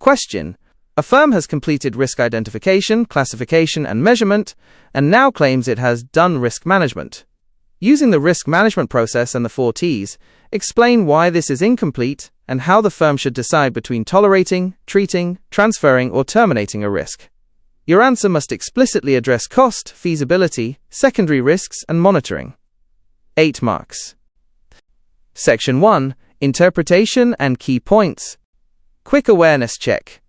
Question: a firm has completed risk identification, classification, and measurement, and now claims it has done risk management. Using the risk management process and the 4 T's, explain why this is incomplete and how the firm should decide between tolerating, treating, transferring, or terminating a risk. Your answer must explicitly address cost, feasibility, secondary risks, and monitoring. 8 marks. Section 1. Interpretation and key points. Quick awareness check.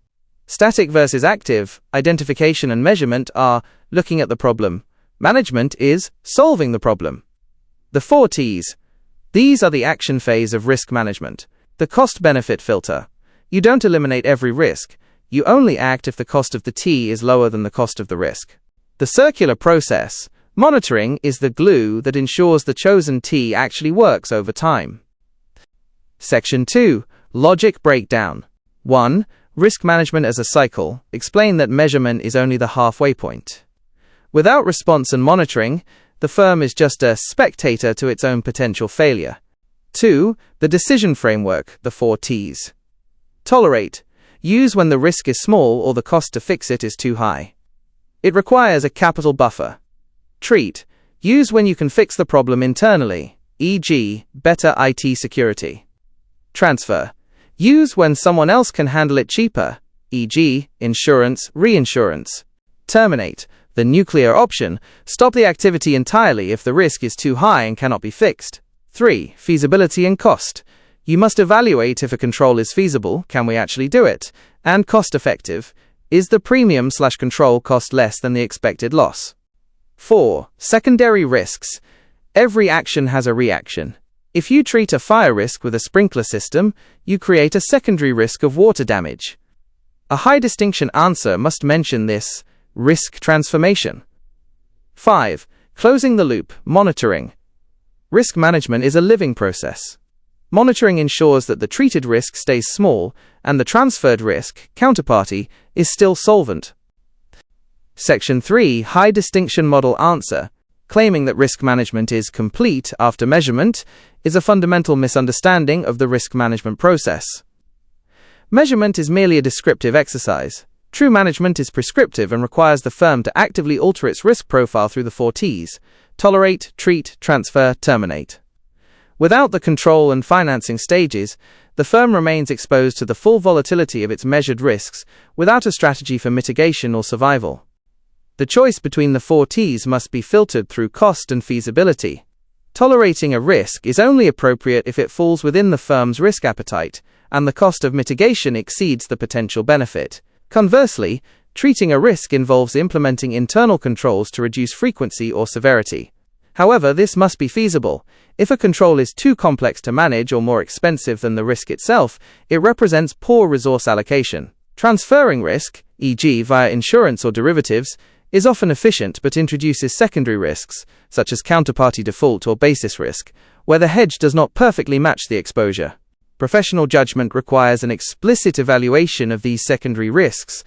Static versus active, identification and measurement are looking at the problem. Management is solving the problem. The 4 T's. These are the action phase of risk management. The cost-benefit filter. You don't eliminate every risk. You only act if the cost of the T is lower than the cost of the risk. The circular process. Monitoring is the glue that ensures the chosen T actually works over time. Section 2. Logic breakdown. 1. Risk management as a cycle. Explain that measurement is only the halfway point. Without response and monitoring, the firm is just a spectator to its own potential failure. 2. The decision framework, the 4 T's. Tolerate. Use when the risk is small or the cost to fix it is too high. It requires a capital buffer. Treat. Use when you can fix the problem internally, e.g., better IT security. Transfer. Use when someone else can handle it cheaper, e.g., insurance, reinsurance. Terminate. The nuclear option. Stop the activity entirely if the risk is too high and cannot be fixed. 3. Feasibility and cost. You must evaluate if a control is feasible, can we actually do it, and cost-effective. Is the premium/control cost less than the expected loss? 4. Secondary risks. Every action has a reaction. If you treat a fire risk with a sprinkler system, you create a secondary risk of water damage. A high-distinction answer must mention this risk transformation. 5. Closing the loop, monitoring. Risk management is a living process. Monitoring ensures that the treated risk stays small and the transferred risk, counterparty, is still solvent. Section 3. High distinction model answer. Claiming that risk management is complete after measurement is a fundamental misunderstanding of the risk management process. Measurement is merely a descriptive exercise. True management is prescriptive and requires the firm to actively alter its risk profile through the 4 T's: tolerate, treat, transfer, terminate. Without the control and financing stages, the firm remains exposed to the full volatility of its measured risks without a strategy for mitigation or survival. The choice between the 4 T's must be filtered through cost and feasibility. Tolerating a risk is only appropriate if it falls within the firm's risk appetite and the cost of mitigation exceeds the potential benefit. Conversely, treating a risk involves implementing internal controls to reduce frequency or severity. However, this must be feasible. If a control is too complex to manage or more expensive than the risk itself, it represents poor resource allocation. Transferring risk, e.g. via insurance or derivatives, is often efficient but introduces secondary risks, such as counterparty default or basis risk, where the hedge does not perfectly match the exposure. Professional judgment requires an explicit evaluation of these secondary risks.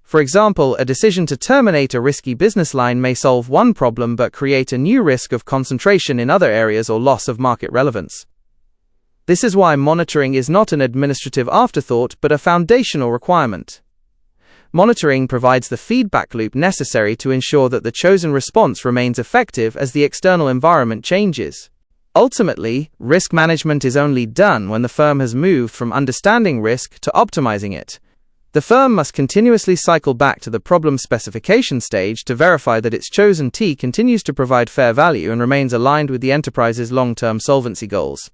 For example, a decision to terminate a risky business line may solve one problem but create a new risk of concentration in other areas or loss of market relevance. This is why monitoring is not an administrative afterthought but a foundational requirement. Monitoring provides the feedback loop necessary to ensure that the chosen response remains effective as the external environment changes. Ultimately, risk management is only done when the firm has moved from understanding risk to optimizing it. The firm must continuously cycle back to the problem specification stage to verify that its chosen T continues to provide fair value and remains aligned with the enterprise's long-term solvency goals.